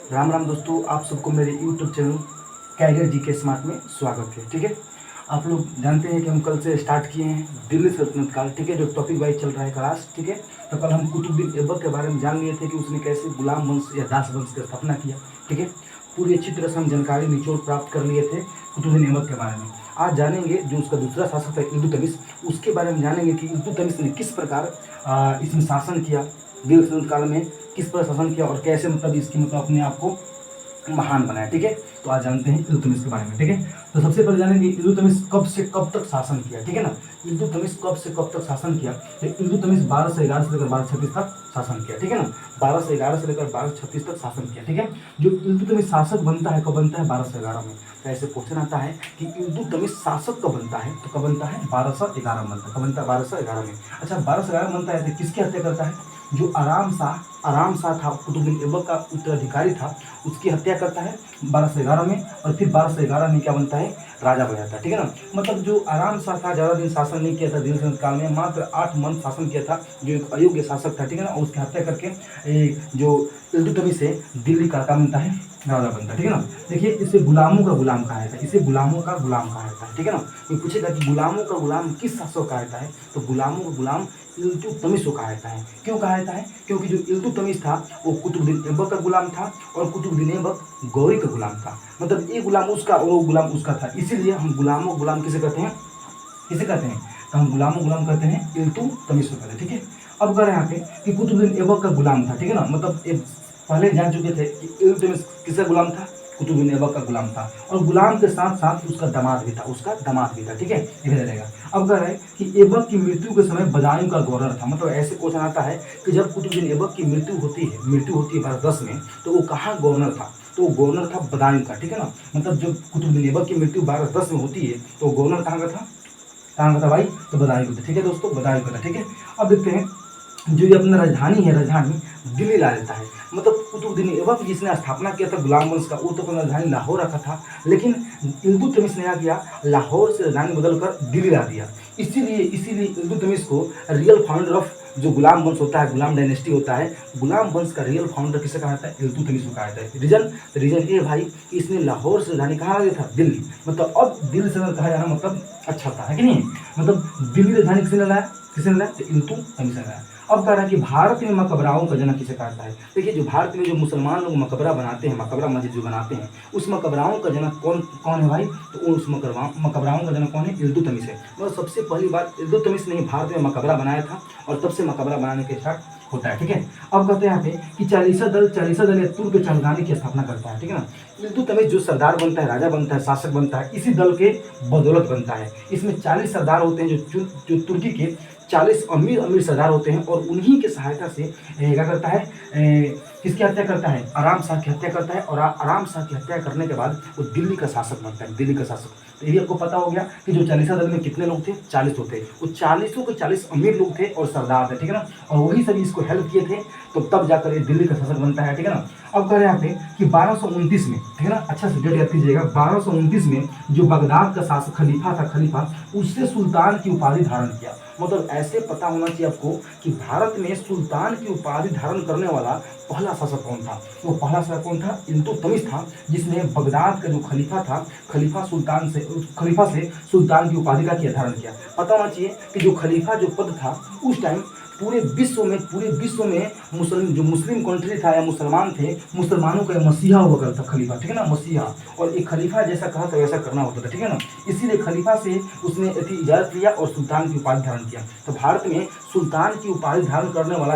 राम राम दोस्तों, आप सबको मेरे यूट्यूब चैनल कैरियर जी के स्मार्ट में स्वागत है। ठीक है, आप लोग जानते हैं कि हम कल से स्टार्ट किए हैं दिल्ली सल्तनत काल। ठीक है, जो टॉपिक वाइज चल रहा है क्लास। ठीक है, तो कल हम कुतुबुद्दीन ऐबक के बारे में जान लिए थे कि उसने कैसे गुलाम वंश या दास वंश की स्थापना किया। ठीक है, पूरी अच्छी तरह से हम जानकारी निचोड़ प्राप्त कर लिए थे कुतुबुद्दीन ऐबक के बारे में। आज जानेंगे जो उसका दूसरा शासक था इल्तुतमिश, उसके बारे में जानेंगे कि इल्तुतमिश ने किस प्रकार इसमें शासन किया, दिल्ली सल्तनत काल में किस पर शासन किया और कैसे मतलब इसकी मतलब अपने आप को महान बनाया। ठीक है, तो आज जानते हैं इल्तुतमिश के बारे में। ठीक है, तो सबसे पहले जानेंगे इल्तुतमिश कब से कब तक शासन किया। ठीक है ना, इल्तुतमिश कब से कब तक शासन किया। तो इल्तुतमिश 1211 से लेकर 1236 तक शासन किया। ठीक है ना, 1211 से लेकर 1236 तक शासन किया। ठीक है, जो इल्तुतमिश शासक बनता है कब बनता है, 1211 में। तो ऐसे क्वेश्चन आता है कि इल्तुतमिश शासक कब बनता है, तो कब बनता है, 1211 में बनता है। कब बनता है, 1211 में। अच्छा, 1211 बनता है तो किसकी हत्या करता है, जो आराम शाह था, कुतुबुद्दीन ऐबक का उत्तराधिकारी था, उसकी हत्या करता है 1211 में। और फिर 1211 में क्या बनता है, राजा बन जाता है। ठीक है ना, मतलब जो आराम शाह था, ज़्यादा दिन शासन नहीं किया था दिल्ली सल्तनत काल में, मात्र 8 मंथ शासन किया था, जो एक अयोग्य शासक था। ठीक है ना, और उसकी हत्या करके जो इल्तुतमिश है दिल्ली का क्या बनता है, राजा बनता है। ठीक है ना, देखिए इसे गुलामों का गुलाम कहा जाता है, इसे गुलामों का गुलाम कहा जाता है। ठीक है ना, कोई पूछेगा कि गुलामों का गुलाम किस शासक को कहा जाता है, तो गुलामों का गुलाम इल्तुतमिश को कहा जाता है। क्यों कहा जाता है, क्योंकि जो इल्तुतमिश था वो कुतुबुद्दीन ऐबक का गुलाम था और कुतुबुद्दीन ऐबक गौरी का गुलाम था। मतलब एक गुलाम उसका और वो गुलाम उसका था, इसीलिए हम गुलामों गुलाम किसे कहते हैं, किसे कहते हैं, तो हम गुलामों गुलाम कहते हैं इल्तुतमिश को कहते हैं। ठीक है, अब कह रहे हैं यहाँ पे कि कुतुबुद्दीन ऐबक का गुलाम था। ठीक है ना, मतलब एक पहले जान चुके थे कि इल्तुतमिश किसका गुलाम था, कुतुबुद्दीन ऐबक का गुलाम था, और गुलाम के साथ साथ उसका दामाद भी था, उसका दामाद भी था। ठीक है, इधर रहेगा। अब कह रहे हैं कि ऐबक की मृत्यु के समय बदायूं का गवर्नर था। मतलब ऐसे क्वेश्चन आता है कि जब कुतुबुद्दीन ऐबक की मृत्यु होती है 1210 में, तो वो कहाँ गवर्नर था, तो वो गवर्नर था बदायूं का। ठीक है ना, मतलब जब कुतुबुद्दीन ऐबक की मृत्यु 1210 में होती है तो गवर्नर कहाँ का था, कहाँ का था भाई, तो बदायूं का था। ठीक है दोस्तों, बदायूं का था। ठीक है, अब देखते हैं जो ये अपना राजधानी है, राजधानी दिल्ली ला देता है। मतलब कुतुबुद्दीन ऐबक जिसने स्थापना किया था गुलाम वंश का, वो तो अपना राजधानी लाहौर रखा था, लेकिन इल्तुतमिश ने क्या किया, लाहौर से राजधानी बदलकर दिल्ली ला दिया। इसीलिए इल्तुतमिश को रियल फाउंडर ऑफ जो गुलाम वंश होता है, गुलाम डायनेस्टी होता है, गुलाम वंश का रियल फाउंडर किसे कहा जाता है, इल्तुतमिश को कहा जाता है। रीजन ये भाई कि इसने लाहौर से राजधानी कहाँ दिया था, दिल्ली। मतलब अब दिल्ली से कहा जाना मतलब अच्छा था, है कि नहीं, मतलब दिल्ली राजधानी किसने लाया, किसने लाया, तो इल्तुतमिश ने लाया। अब कह रहा है कि भारत में मकबराओं का जनक किसे कहता है। देखिए, जो भारत में जो मुसलमान लोग मकबरा बनाते हैं, मकबरा मस्जिद जो बनाते हैं, उस मकबराओं का जनक कौन कौन है भाई, तो उस मकबराओं का जनक कौन है, इल्तुतमिश है। मतलब सबसे पहली बार इल्तुतमिश ने भारत में मकबरा बनाया था, और तब से मकबरा बनाने के स्टार्ट होता है। ठीक है, अब कहते हैं यहाँ पे कि चालीसा दल या तुर्क चंद्रानी की स्थापना करता है। ठीक है ना, इल्तुतमिश जो सरदार बनता है, राजा बनता है, शासक बनता है, इसी दल के बदौलत बनता है। इसमें 40 सरदार होते हैं, जो तुर्की के 40 अमीर अमीर सरदार होते हैं, और उन्हीं की सहायता से क्या करता है, किसकी हत्या करता है, आराम शाह की हत्या करता है, और आराम शाह की हत्या करने के बाद वो दिल्ली का शासक बनता है, दिल्ली का शासक। तो ये आपको पता हो गया कि जो चालीसा दल में कितने लोग थे, 40 लोग थे। वो 40 के 40 अमीर लोग थे और सरदार थे। ठीक है ना, और वही सभी इसको हेल्प किए थे, तो तब जाकर ये दिल्ली का शासक बनता है। ठीक है ना, अब कह रहे हैं यहाँ पे कि 1229 में, ठीक है ना, अच्छा से डेट याद कीजिएगा, 1229 में जो बगदाद का शासक खलीफा था, खलीफा, उससे सुल्तान की उपाधि धारण किया। मतलब ऐसे पता होना चाहिए आपको कि भारत में सुल्तान की उपाधि धारण करने वाला पहला शासक कौन था। वो पहला शासक कौन था, इल्तुतमिश था, जिसने बगदाद का जो खलीफा था, खलीफा से सुल्तान की उपाधि का किया, धारण किया। पता होना चाहिए कि जो खलीफा जो पद था उस टाइम पूरे विश्व में मुस्लिम कंट्री था या मुसलमान थे, मुसलमानों का मसीहा हुआ करता खलीफा। ठीक है ना, मसीहा, और एक खलीफा जैसा कहा था वैसा करना होता था। ठीक है ना, इसीलिए खलीफा से उसने इजाजत लिया और सुल्तान की उपाधि धारण किया। तो भारत में सुल्तान की उपाधि धारण करने वाला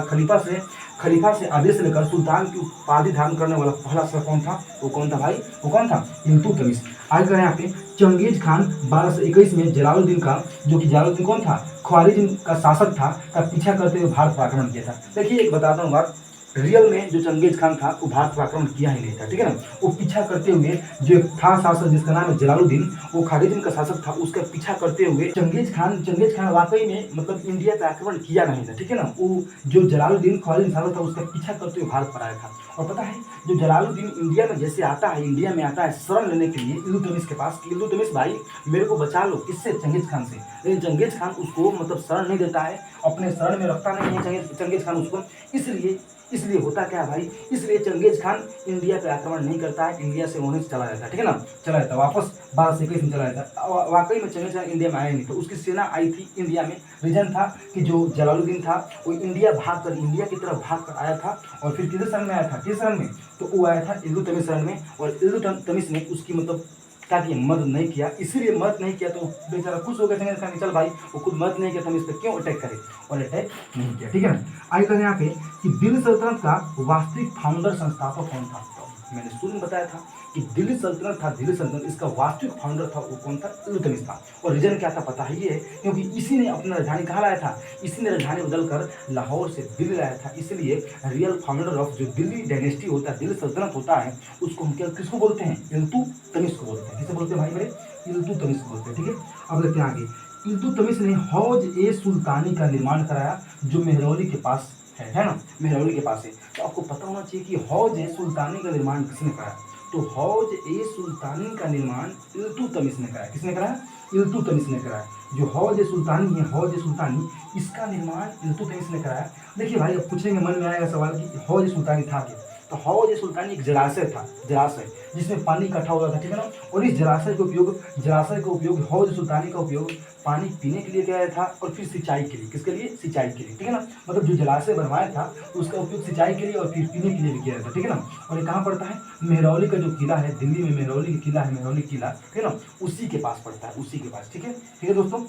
खलीफा से आदेश लेकर सुल्तान की उपाधि धारण करने वाला पहला शासक कौन था, वो कौन था भाई, वो कौन था, इल्तुतमिश। आगे करें यहाँ पे चंगेज खान 1221 में जलालुद्दीन का, जो कि जलालुद्दीन कौन था, ख्वारिज्म का शासक था, का पीछा करते हुए भारत पर आक्रमण किया था। देखिए एक बताता हूँ बात, रियल में जो चंगेज खान था वो भारत पर आक्रमण किया ही नहीं था। ठीक है ना, वो पीछा करते हुए जो एक था शासक जिसका नाम है जलालुद्दीन, वो खालिद का शासक था, उसका पीछा करते हुए चंगेज खान वाकई में मतलब इंडिया पर आक्रमण किया नहीं था। ठीक है ना, वो जो जलालुद्दीन खालिद शासक था उसका पीछा करते हुए भारत पर आया था। और पता है जो जलालुद्दीन इंडिया में जैसे आता है, इंडिया में आता है शरण लेने के लिए इल्तुतमिश के पास, इल्तुतमिश भाई मेरे को बचा लो, किससे, चंगेज खान से। लेकिन चंगेज खान उसको मतलब शरण नहीं देता है, अपने शरण में रखता नहीं है चंगेज खान उसको। इसलिए इसलिए होता क्या है भाई, इसलिए चंगेज खान इंडिया पे आक्रमण नहीं करता है, इंडिया से वहीं से चला जाता है, ठीक है ना, चला जाता है वापस 1221 में चला जाता है। वाकई में चंगेज खान इंडिया में आया नहीं, तो उसकी सेना आई थी इंडिया में। रीजन था कि जो जलालुद्दीन था वो इंडिया की तरफ भाग कर आया था, और फिर किधर शरण में आया था, किस शरण में, तो वो आया था इल्तुतमिश शरण में, और इल्तुतमिश ने उसकी मतलब क्या किया, मदद नहीं किया। इसीलिए मदद नहीं किया तो बेचारा खुश हो गया चंगेज खान, चल भाई वो खुद मदद नहीं किया तो हम इस पर क्यों अटैक करें, और अटैक नहीं किया, ठीक है ना। आगे कहें यहाँ पे कि दिल्ली सल्तनत का वास्तविक फाउंडर संस्थापक कौन था, तो मैंने शुरू में बताया था कि दिल्ली सल्तनत था, दिल्ली सल्तनत इसका वास्तविक फाउंडर था वो कौन था, इल्तुतमिश था। और रीजन क्या था पता ही है, क्योंकि इसी ने अपना राजधानी कहाँ लाया था, इसी ने राजधानी बदल कर लाहौर से दिल्ली लाया था। इसलिए रियल फाउंडर ऑफ जो दिल्ली डायनेस्टी होता है, दिल्ली सल्तनत होता है, उसको हम क्या किसको बोलते हैं, इल्तुतमिश को बोलते हैं। किसे बोलते हैं भाई मेरे, इल्तुतमिश को बोलते हैं, ठीक है। अब देखते हैं आगे, इल्तुतमिश ने हौज ए सुल्तानी का निर्माण कराया जो मेहरौली के पास है ना, मेहरौली के पास है। तो आपको पता होना चाहिए कि हौज ए सुल्तानी का निर्माण किसने कराया, तो हौज ए सुल्तानी का निर्माण इल्तुतमिश ने कराया। किसने कराया, इल्तुतमिश ने कराया। जो हौज ए सुल्तानी है, हौज ए सुल्तानी, इसका निर्माण इल्तुतमिश ने कराया। देखिए भाई, अब पूछेंगे मन में आएगा सवाल कि हौज ए सुल्तानी था क्या, तो हौज ए सुल्तानी एक जलाशय था, जलाशय जिसमें पानी इकट्ठा होता था, ठीक है ना। और इस जलाशय का उपयोग हौज सुल्तानी का उपयोग पानी पीने के लिए किया था, और फिर सिंचाई के लिए, किसके लिए, सिंचाई के लिए, ठीक है ना। मतलब जो जलाशय बनवाया था उसका उपयोग सिंचाई के लिए और फिर पीने के लिए भी किया था, ठीक है ना। और ये कहाँ पड़ता है, मेहरौली का जो किला है दिल्ली में, मेहरौली का किला है, मेहरौली किला, ठीक है ना, उसी के पास पड़ता है, उसी के पास, ठीक है दोस्तों।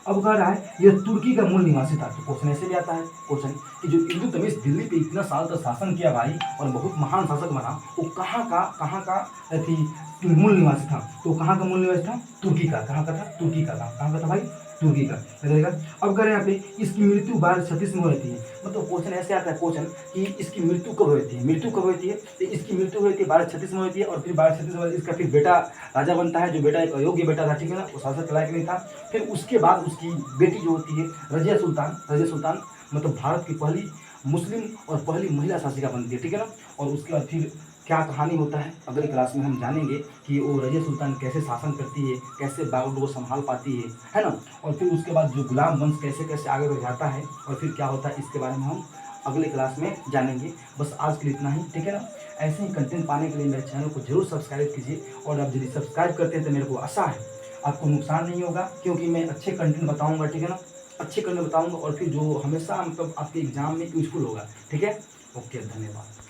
अब कह रहा है यह तुर्की का मूल निवासी था, तो क्वेश्चन ऐसे भी आता है क्वेश्चन कि जो इल्तुतमिश दिल्ली पे इतना साल तक शासन किया भाई और बहुत महान शासक बना, वो कहाँ का थी मूल निवासी था, तो कहाँ का मूल निवासी था, तुर्की का। कहाँ का था, तुर्की का था। कहाँ का था भाई, तुर्की का, रहेगा। अब कह रहे हैं यहाँ पे इसकी मृत्यु 1236 में हुई थी। मतलब क्वेश्चन ऐसे आता है क्वेश्चन कि इसकी मृत्यु कब हुई थी, मृत्यु कब हुई थी, तो इसकी मृत्यु हुई थी 1236 में हुई थी, और फिर 1236 में इसका फिर बेटा राजा बनता है, जो बेटा एक अयोग्य बेटा था, ठीक है ना, वो शासक लायक नहीं था। फिर उसके बाद उसकी बेटी जो होती है रजिया सुल्तान मतलब भारत की पहली मुस्लिम और पहली महिला शासिका बनती है, ठीक है ना। और उसके बाद फिर क्या कहानी होता है अगली क्लास में हम जानेंगे कि वो रजिया सुल्तान कैसे शासन करती है, कैसे बागडोर को संभाल पाती है ना। और फिर उसके बाद जो गुलाम वंश कैसे कैसे आगे बढ़ जाता है और फिर क्या होता है, इसके बारे में हम अगले क्लास में जानेंगे। बस आज के लिए इतना ही, ठीक है ना। ऐसे ही कंटेंट पाने के लिए मेरे चैनल को जरूर सब्सक्राइब कीजिए, और आप यदि सब्सक्राइब करते हैं तो मेरे को आशा है आपको नुकसान नहीं होगा, क्योंकि मैं अच्छे कंटेंट बताऊंगा, ठीक है ना, अच्छे कंटेंट बताऊंगा, और फिर जो हमेशा मतलब आपके एग्जाम में यूजफुल होगा, ठीक है। ओके, धन्यवाद।